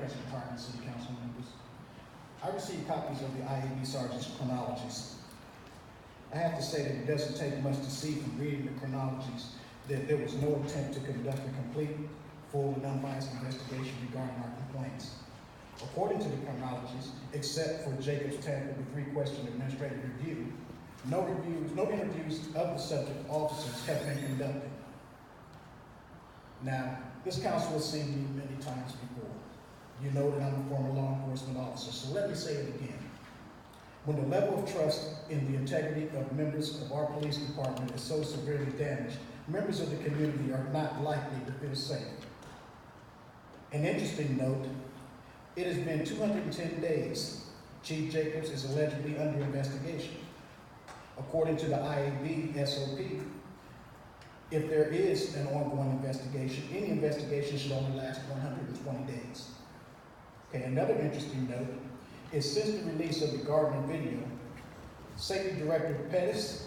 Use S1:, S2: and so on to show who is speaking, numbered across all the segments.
S1: President Hart and City Council members. I received copies of the IAB Sergeant's chronologies. I have to say that it doesn't take much to see from reading the chronologies that there was no attempt to conduct a complete, full, and unbiased investigation regarding our complaints. According to the chronologies, except for Jacob's tamper with 3-question administrative review, no interviews of the subject officers have been conducted. Now, this council has seen me many times before. You know that I'm a former law enforcement officer, so let me say it again. When the level of trust in the integrity of members of our police department is so severely damaged, members of the community are not likely to feel safe. An interesting note, it has been 210 days. Chief Jacobs is allegedly under investigation. According to the IAB SOP, if there is an ongoing investigation, any investigation should only last 120 days. Okay, another interesting note is since the release of the Gardner video, Safety Director Pettis,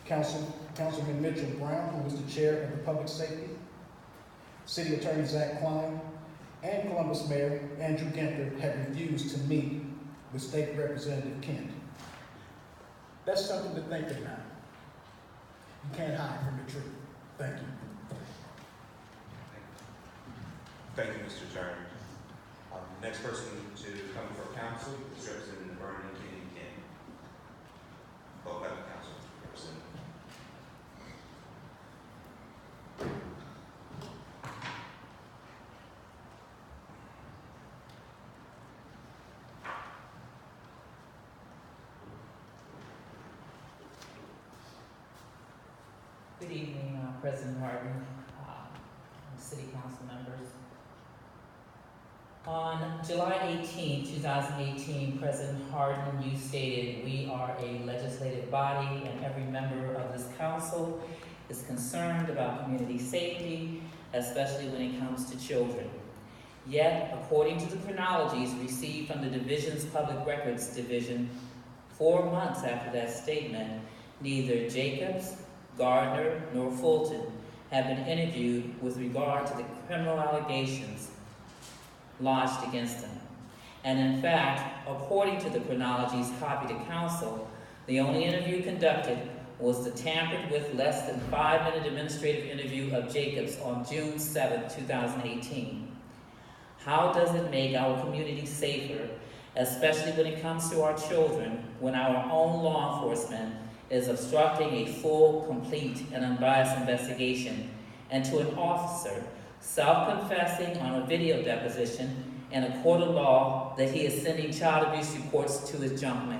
S1: Councilman Mitchell Brown, who was the chair of the Public Safety, City Attorney Zach Klein, and Columbus Mayor Andrew Gardner have refused to meet with State Representative Kent. That's something to think about. You can't hide from the truth. Thank you.
S2: Thank you, Mr. Turner. Next person to come before council is Representative Bernadine Kennedy Kent. Welcome back to council, Representative.
S3: Good evening, President Gardner, City Council members. On July 18, 2018, President Hardin, you stated, "We are a legislative body and every member of this council is concerned about community safety, especially when it comes to children." Yet, according to the chronologies received from the Division's Public Records Division, 4 months after that statement, neither Jacobs, Gardner, nor Fulton have been interviewed with regard to the criminal allegations lodged against them. And in fact, according to the chronologies copied to council, the only interview conducted was the tampered with less than 5-minute administrative interview of Jacobs on June 7, 2018. How does it make our community safer, especially when it comes to our children, when our own law enforcement is obstructing a full, complete, and unbiased investigation, and to an officer self-confessing on a video deposition in a court of law that he is sending child abuse reports to his junk mail?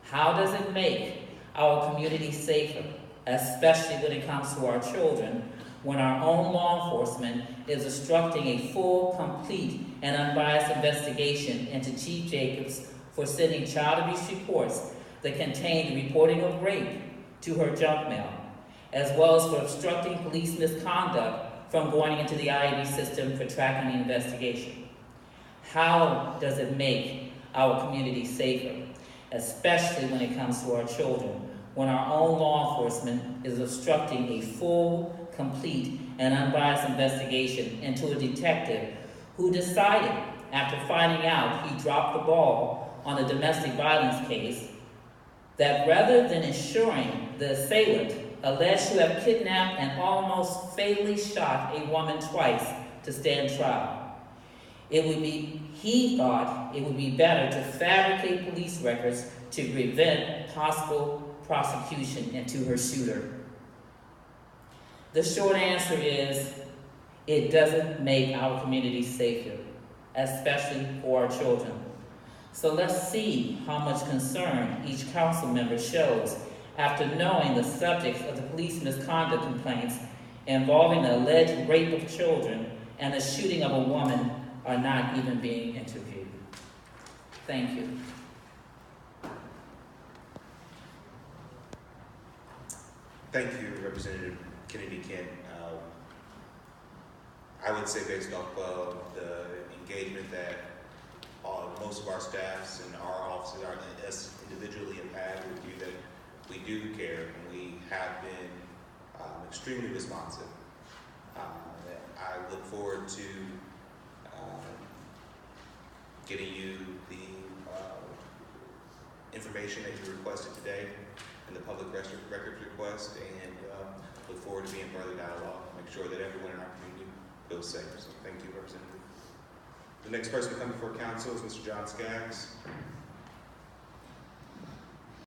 S3: How does it make our community safer, especially when it comes to our children, when our own law enforcement is obstructing a full, complete, and unbiased investigation into Chief Jacobs for sending child abuse reports that contain the reporting of rape to her junk mail, as well as for obstructing police misconduct from going into the IAB system for tracking the investigation? How does it make our community safer, especially when it comes to our children, when our own law enforcement is obstructing a full, complete, and unbiased investigation into a detective who decided, after finding out he dropped the ball on a domestic violence case, that rather than ensuring the assailant alleged to have kidnapped and almost fatally shot a woman twice to stand trial, he thought it would be better to fabricate police records to prevent possible prosecution into her shooter. The short answer is, it doesn't make our community safer, especially for our children. So let's see how much concern each council member shows after knowing the subjects of the police misconduct complaints involving the alleged rape of children and the shooting of a woman are not even being interviewed. Thank you.
S2: Thank you, Representative Kennedy Kent. I would say based off of the engagement that most of our staffs and our officers, us individually, have had with you, that we do care and we have been extremely responsive. I look forward to getting you the information that you requested today and the public records request, and look forward to being further dialogue, make sure that everyone in our community feels safe. So thank you, Representative. The next person to come before council is Mr. John Skaggs.